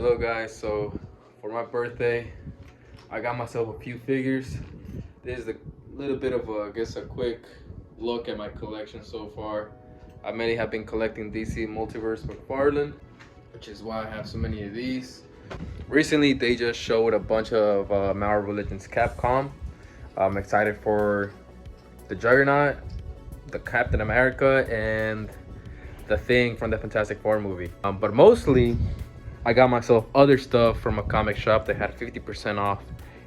Hello guys, so for my birthday I got myself a few figures. This is a little bit of a quick look at my collection so far. I mainly have been collecting DC Multiverse Mcfarlane, which is why I have so many of these. Recently they just showed a bunch of Marvel Legends Capcom. I'm excited for the Juggernaut, the Captain America, and the Thing from the Fantastic Four movie. But mostly I got myself other stuff from a comic shop that had 50% off.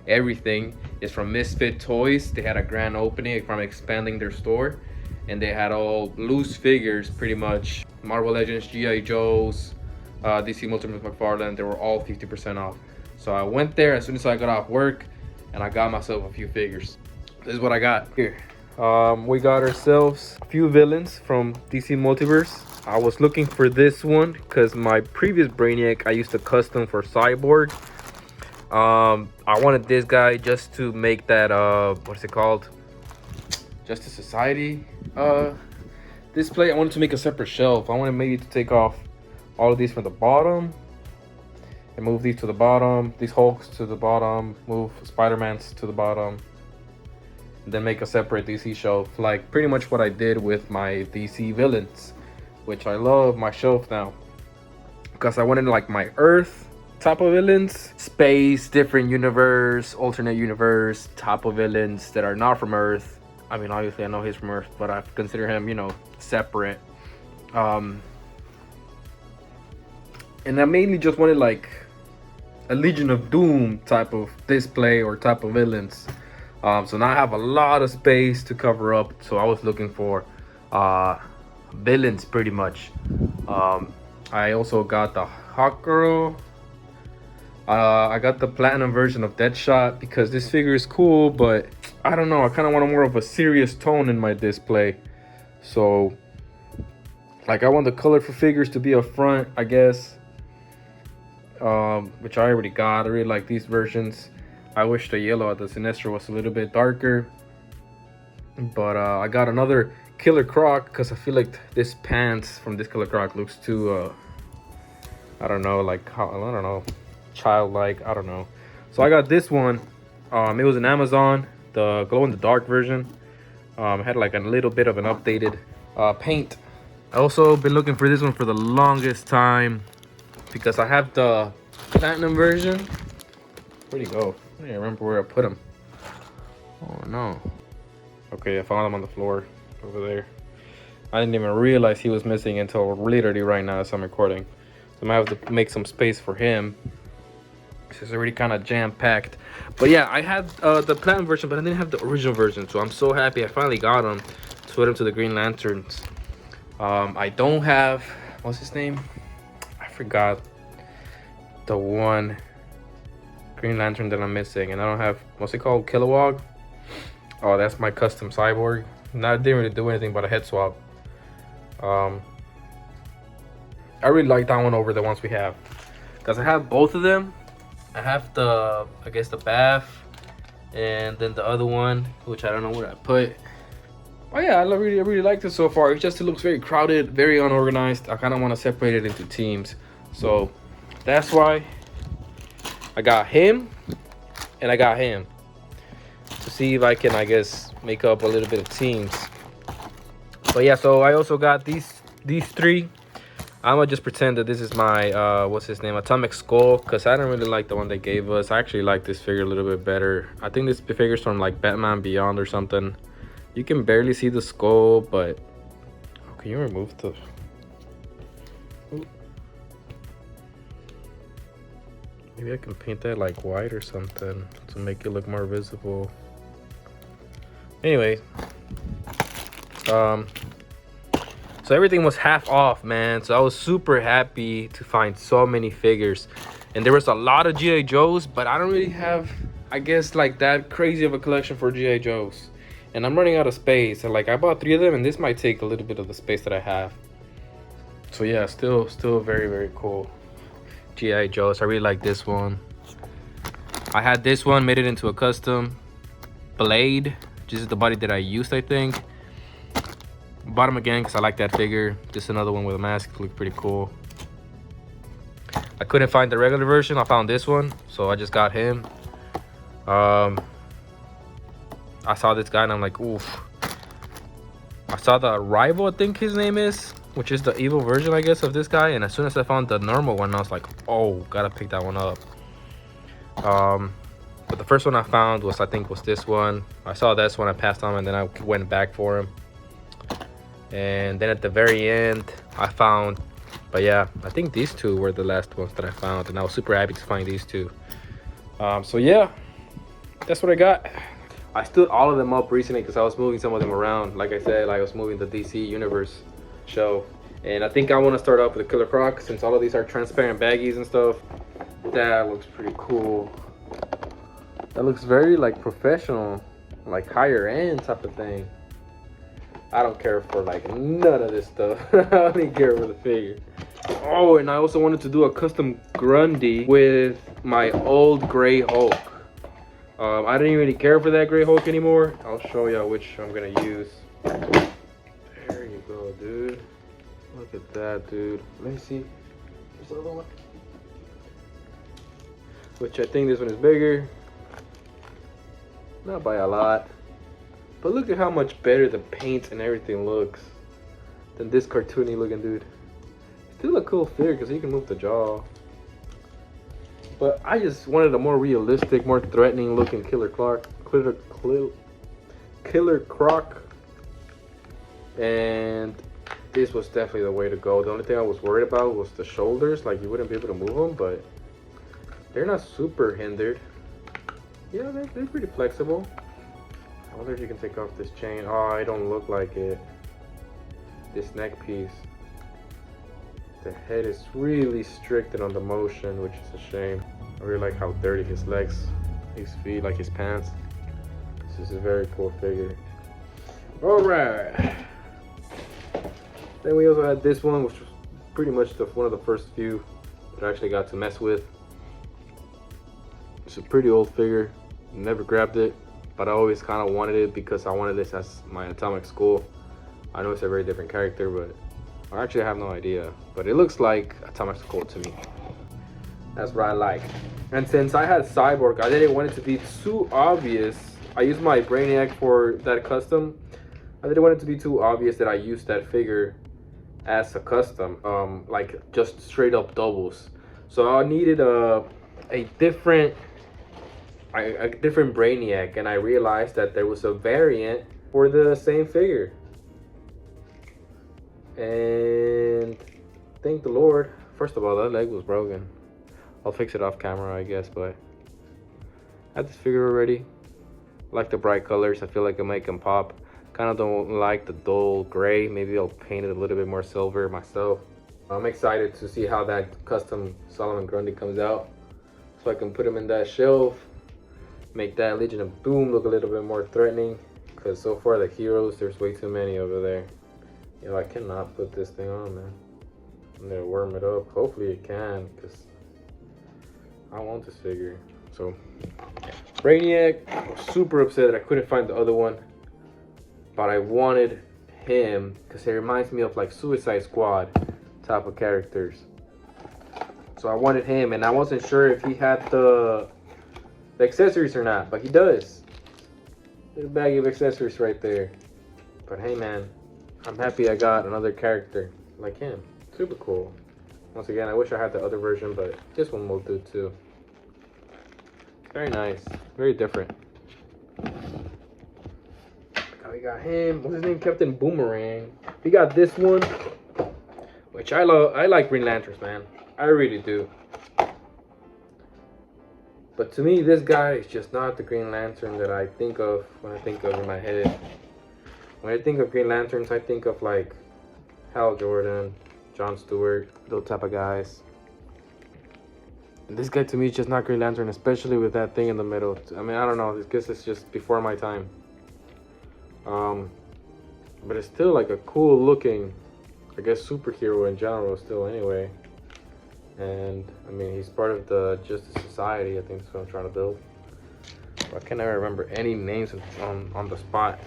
Everything is from Misfit Toys. They had a grand opening from expanding their store, and they had all loose figures, pretty much Marvel Legends, G.I. Joes, DC Multiverse Mcfarlane. They were all 50% off. So I went there as soon as I got off work, and I got myself a few figures. This is what I got here. We got ourselves a few villains from DC Multiverse. I was looking for this one because my previous Brainiac I used to custom for Cyborg. I wanted this guy just to make that what's it called, Justice Society display. I wanted to make a separate shelf. I wanted maybe to take off all of these from the bottom and move these to the bottom, these Hulks to the bottom, move Spider-Man's to the bottom, and then make a separate DC shelf, like pretty much what I did with my DC villains, which I love my shelf now, because I wanted like my Earth type of villains, space, different universe, alternate universe type of villains that are not from Earth. I mean, obviously I know he's from Earth, but I consider him, you know, separate. And I mainly just wanted like a Legion of Doom type of display or type of villains. So now I have a lot of space to cover up, so I was looking for villains pretty much. I also got the Hawk Girl. I got the platinum version of Deadshot because this figure is cool, but I don't know, I kind of want more of a serious tone in my display. So like I want the colorful figures to be up front, I guess, which I already got. I really like these versions. I wish the yellow at the Sinestro was a little bit darker, but I got another Killer Croc because I feel like this pants from this Killer Croc looks too I don't know, like I don't know, childlike, I don't know. So I got this one. It was an Amazon, the glow in the dark version. It had like a little bit of an updated paint. I also been looking for this one for the longest time because I have the platinum version. Where'd he go? I don't even remember where I put him. Oh no. Okay, I found him on the floor over there. I didn't even realize he was missing until literally right now as I'm recording. So I'm gonna have to make some space for him. It's already kind of jam-packed. But yeah, I had the platinum version, but I didn't have the original version. So I'm so happy I finally got him to put him to the Green Lanterns. I don't have, what's his name? I forgot the one Green Lantern that I'm missing, and I don't have, what's it called, Kilowog? Oh, that's my custom Cyborg. No, I didn't really do anything but a head swap. I really like that one over the ones we have, because I have both of them. I have the, I guess the bath, and then the other one, which I don't know where I put. Oh yeah, I really like this so far. It just looks very crowded, very unorganized. I kind of want to separate it into teams, so that's why I got him and I got him, to see if I can, I guess, make up a little bit of teams. But yeah, so I also got these three. I'm gonna just pretend that this is my what's his name, Atomic Skull, because I don't really like the one they gave us. I actually like this figure a little bit better. I think this figure's from like Batman Beyond or something. You can barely see the skull, but oh, can you remove the, ooh. Maybe I can paint that like white or something to make it look more visible. Anyway, so everything was half off, man. So I was super happy to find so many figures. And there was a lot of G.I. Joes, but I don't really have, I guess, like that crazy of a collection for G.I. Joes. And I'm running out of space. And like I bought 3 of them, and this might take a little bit of the space that I have. So yeah, still very, very cool G.I. Joes. I really like this one. I had this one, made it into a custom Blade. This is the body that I used, I think. Bought him again because I like that figure. Just another one with a mask. Look pretty cool. I couldn't find the regular version. I found this one, so I just got him. I saw this guy and I'm like, oof. I saw the rival, I think his name is, which is the evil version, I guess, of this guy. And as soon as I found the normal one, I was like, oh, gotta pick that one up. But the first one I found was, I think, was this one. I saw this one, I passed on, and then I went back for him. And then at the very end, I found, but yeah, I think these two were the last ones that I found, and I was super happy to find these two. So yeah, that's what I got. I stood all of them up recently because I was moving some of them around. Like I said, I was moving the DC Universe show. And I think I want to start off with the Killer Croc, since all of these are transparent baggies and stuff. That looks pretty cool. That looks very like professional, like higher end type of thing. I don't care for like none of this stuff. I only care for the figure. Oh, and I also wanted to do a custom Grundy with my old Gray Hulk. I didn't really care for that Gray Hulk anymore. I'll show you which I'm gonna use. There you go, dude. Look at that, dude. Let me see. There's the other one. Which I think this one is bigger. Not by a lot. But look at how much better the paint and everything looks than this cartoony looking dude. Still a cool figure because he can move the jaw. But I just wanted a more realistic, more threatening looking Killer Croc. Killer Croc. And this was definitely the way to go. The only thing I was worried about was the shoulders. Like you wouldn't be able to move them, but they're not super hindered. Yeah, they're pretty flexible. I wonder if you can take off this chain. Oh, it don't look like it. This neck piece. The head is really restricted on the motion, which is a shame. I really like how dirty his legs, his feet, like his pants. This is a very cool figure. Alright. Then we also had this one, which was pretty much one of the first few that I actually got to mess with. It's a pretty old figure. Never grabbed it, but I always kind of wanted it because I wanted this as my Atomic Skull. I know it's a very different character, but I actually have no idea. But it looks like Atomic Skull to me. That's what I like. And since I had Cyborg, I didn't want it to be too obvious. I used my Brainiac for that custom. I didn't want it to be too obvious that I used that figure as a custom, like just straight up doubles. So I needed a different Brainiac, and I realized that there was a variant for the same figure. And thank the Lord. First of all, that leg was broken. I'll fix it off camera, I guess, but I had this figure already. I like the bright colors. I feel like it'll make them pop. Kind of don't like the dull gray. Maybe I'll paint it a little bit more silver myself. I'm excited to see how that custom Solomon Grundy comes out, so I can put him in that shelf, make that Legion of Doom look a little bit more threatening, because so far the heroes, there's way too many over there. You know, I cannot put this thing on, man. I'm gonna warm it up. Hopefully it can, because I want this figure. So Brainiac, I was super upset that I couldn't find the other one, but I wanted him because he reminds me of like Suicide Squad type of characters. So I wanted him, and I wasn't sure if he had the accessories or not, but he does. Little bag of accessories right there. But hey, man, I'm happy I got another character like him. Super cool. Once again, I wish I had the other version, but this one will do too. Very nice. Very different. We got him. What's his name? Captain Boomerang. We got this one, which I love. I like Green Lanterns, man. I really do. But to me, this guy is just not the Green Lantern that I think of when I think of in my head. When I think of Green Lanterns, I think of like Hal Jordan, John Stewart, those type of guys. And this guy to me is just not Green Lantern, especially with that thing in the middle. I mean, I don't know. I guess it's just before my time. But it's still like a cool looking, I guess, superhero in general still anyway. And I mean, he's part of the Justice Society. I think that's what I'm trying to build. But I can never remember any names on the spot.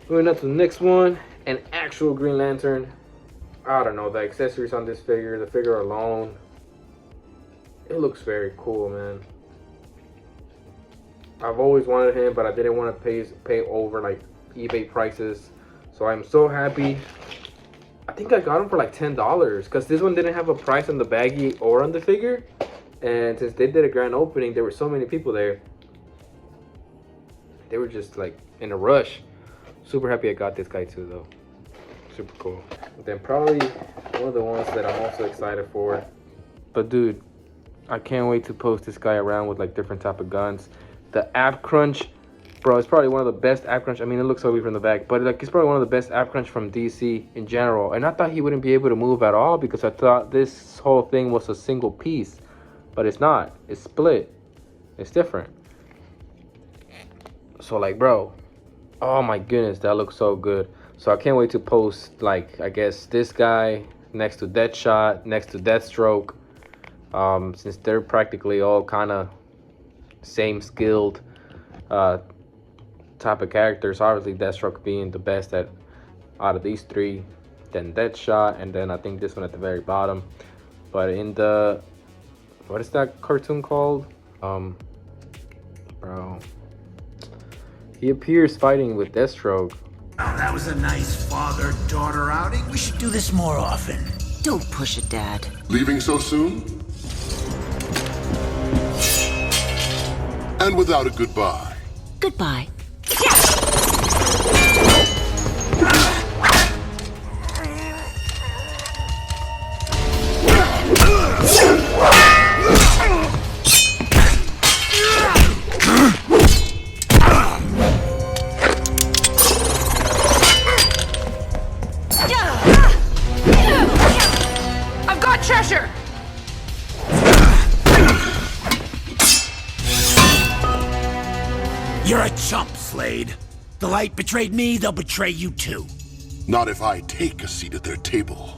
Moving up to the next one, an actual Green Lantern. I don't know, the accessories on this figure, the figure alone, it looks very cool, man. I've always wanted him, but I didn't want to pay over like eBay prices. So I'm so happy. I think I got him for like $10 because this one didn't have a price on the baggie or on the figure. And since they did a grand opening, there were so many people there. They were just like in a rush. Super happy I got this guy too though. Super cool. Then probably one of the ones that I'm also excited for. But dude, I can't wait to post this guy around with like different type of guns. The Ab Crunch, bro, it's probably one of the best Ab Crunch. I mean, it looks ugly from the back, but like it's probably one of the best Ab Crunch from DC in general. And I thought he wouldn't be able to move at all because I thought this whole thing was a single piece, but it's not. It's split. It's different. So like, bro, oh my goodness, that looks so good. So I can't wait to post like, I guess this guy next to Deadshot, next to Deathstroke, since they're practically all kind of same skilled type of characters. Obviously Deathstroke being the best out of these three, then Deadshot, and then I think this one at the very bottom. But in the, what is that cartoon called? Bro, he appears fighting with Deathstroke. Oh, that was a nice father-daughter outing. We should do this more often. Don't push it, Dad. Leaving so soon? And without a goodbye. Goodbye. I've got Cheshire! You're a chump, Slade. The light betrayed me, they'll betray you too. Not if I take a seat at their table.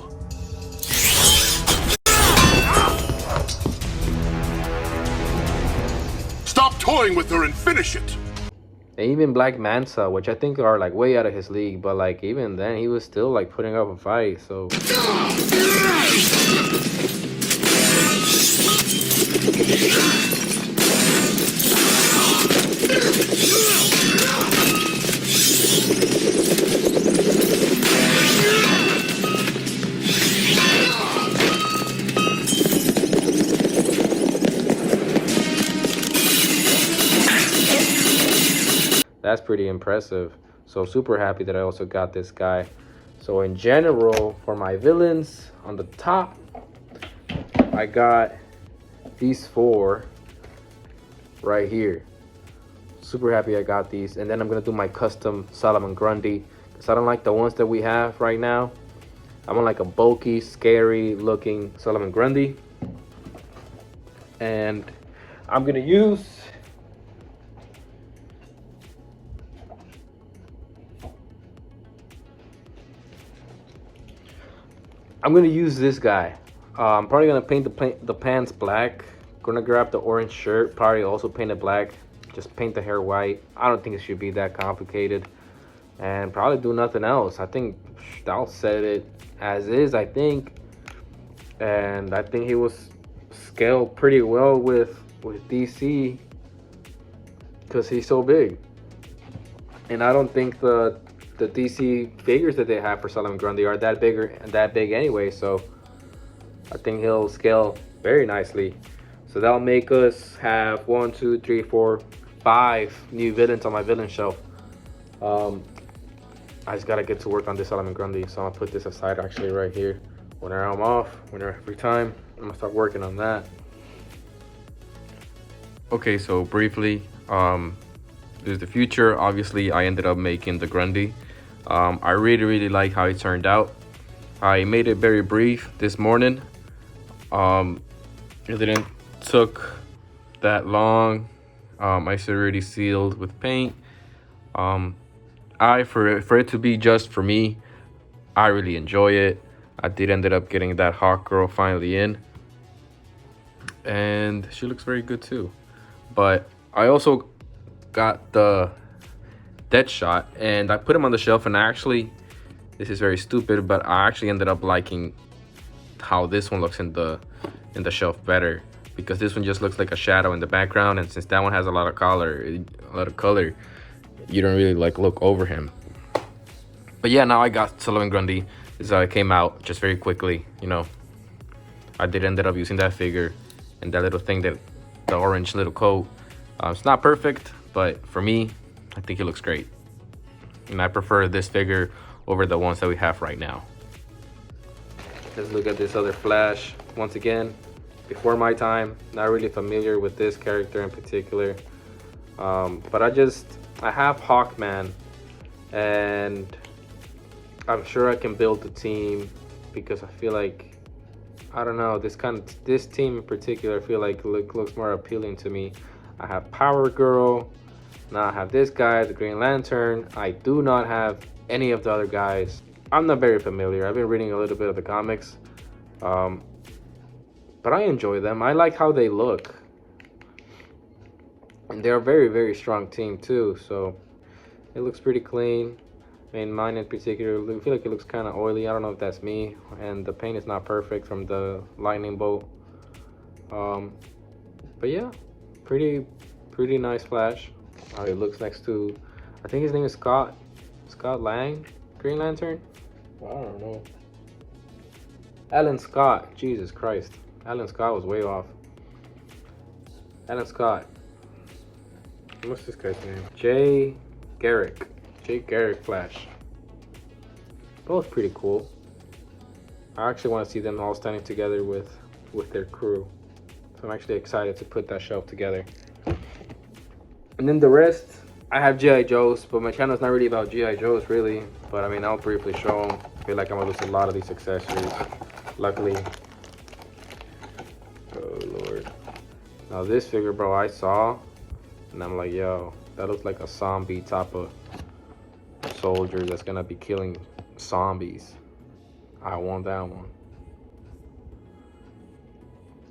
Stop toying with her and finish it! And even Black Manta, which I think are like way out of his league, but like even then he was still like putting up a fight. So that's pretty impressive. So super happy that I also got this guy. So in general, for my villains on the top, I got these four right here. Super happy I got these. And then I'm gonna do my custom Solomon Grundy, because I don't like the ones that we have right now. I want like a bulky, scary looking Solomon Grundy. And I'm gonna use this guy. I'm probably gonna paint the pants black. Gonna grab the orange shirt, probably also paint it black. Just paint the hair white. I don't think it should be that complicated. And probably do nothing else. I think I'll set it as is, I think. And I think he was scaled pretty well with DC because he's so big. And I don't think the DC figures that they have for Solomon Grundy are that big anyway, so I think he'll scale very nicely. So that'll make us have 1, 2, 3, 4, 5 new villains on my villain shelf. I just gotta get to work on this Solomon Grundy, so I'm gonna put this aside actually right here. Whenever I'm off, whenever free time, I'm gonna start working on that. Okay, so briefly, this is the future. Obviously, I ended up making the Grundy. I really like how it turned out. I made it very brief this morning. It didn't took that long. It's already sealed with paint. For it to be just for me, I really enjoy it. I did ended up getting that hot girl finally in, and she looks very good too. But I also got the Deadshot, and I put him on the shelf, and I actually This is very stupid, but I actually ended up liking how this one looks in the shelf better, because this one just looks like a shadow in the background, and since that one has a lot of color, you don't really like look over him. But yeah, now I got Sullivan Grundy. This came out just very quickly, you know. I did ended up using that figure and that little thing, that the orange little coat. It's not perfect, but for me, I think it looks great. And I prefer this figure over the ones that we have right now. Let's look at this other Flash. Once again, before my time, not really familiar with this character in particular. But I have Hawkman, and I'm sure I can build the team, because I feel like, I don't know, this team in particular, I feel like looks more appealing to me. I have Power Girl. Now I have this guy, the Green Lantern. I do not have any of the other guys. I'm not very familiar. I've been reading a little bit of the comics. But I enjoy them. I like how they look. And they're a very, very strong team too. So it looks pretty clean. I mean, mine in particular, I feel like it looks kind of oily. I don't know if that's me. And the paint is not perfect from the lightning bolt. But yeah, pretty nice Flash. How he looks next to, I think his name is Scott Lang, Green Lantern. Well, I don't know. Alan Scott. Jesus Christ. Alan Scott was way off. Alan Scott. What's this guy's name? Jay Garrick Flash. Both pretty cool. I actually want to see them all standing together with their crew. So I'm actually excited to put that shelf together. And then the rest, I have G.I. Joes, but my channel is not really about G.I. Joes, really. But I mean, I'll briefly show them. I feel like I'm gonna lose a lot of these accessories. Luckily. Oh, Lord. Now this figure, bro, I saw, and I'm like, yo, that looks like a zombie type of soldier that's gonna be killing zombies. I want that one.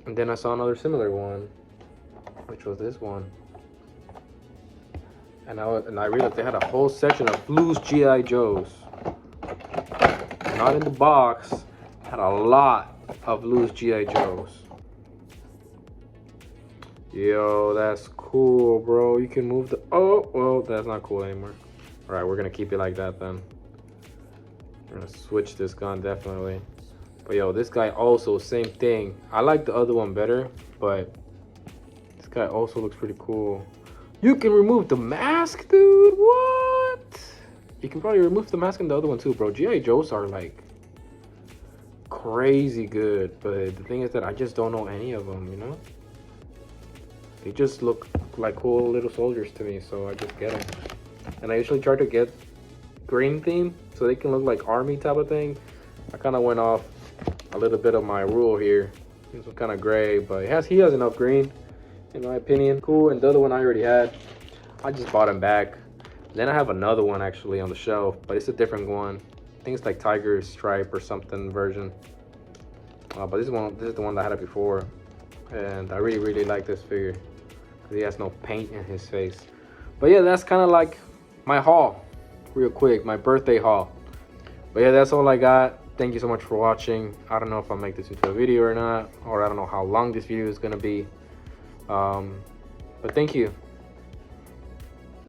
And then I saw another similar one, which was this one. And I realized they had a whole section of loose G.I. Joes. Not in the box. Had a lot of loose G.I. Joes. Yo, that's cool, bro. You can move the... Oh, well, that's not cool anymore. Alright, we're going to keep it like that then. We're going to switch this gun, definitely. But yo, this guy also, same thing. I like the other one better, but this guy also looks pretty cool. You can remove the mask, dude. What? You can probably remove the mask in the other one too, bro. G.I. Joes are like crazy good, but the thing is that I just don't know any of them, you know? They just look like cool little soldiers to me, so I just get them. And I usually try to get green theme so they can look like army type of thing. I kind of went off a little bit of my rule here. This one kind of gray, but he has enough green, in my opinion. Cool. And the other one I already had, I just bought him back. Then I have another one actually on the shelf, but it's a different one. I think it's like Tiger Stripe or something version. But this is the one that I had it before, and I really like this figure because he has no paint in his face. But yeah, that's kind of like my haul, real quick, my birthday haul. But yeah, that's all I got. Thank you so much for watching. I don't know if I'll make this into a video or not, or I don't know how long this video is gonna be. But thank you.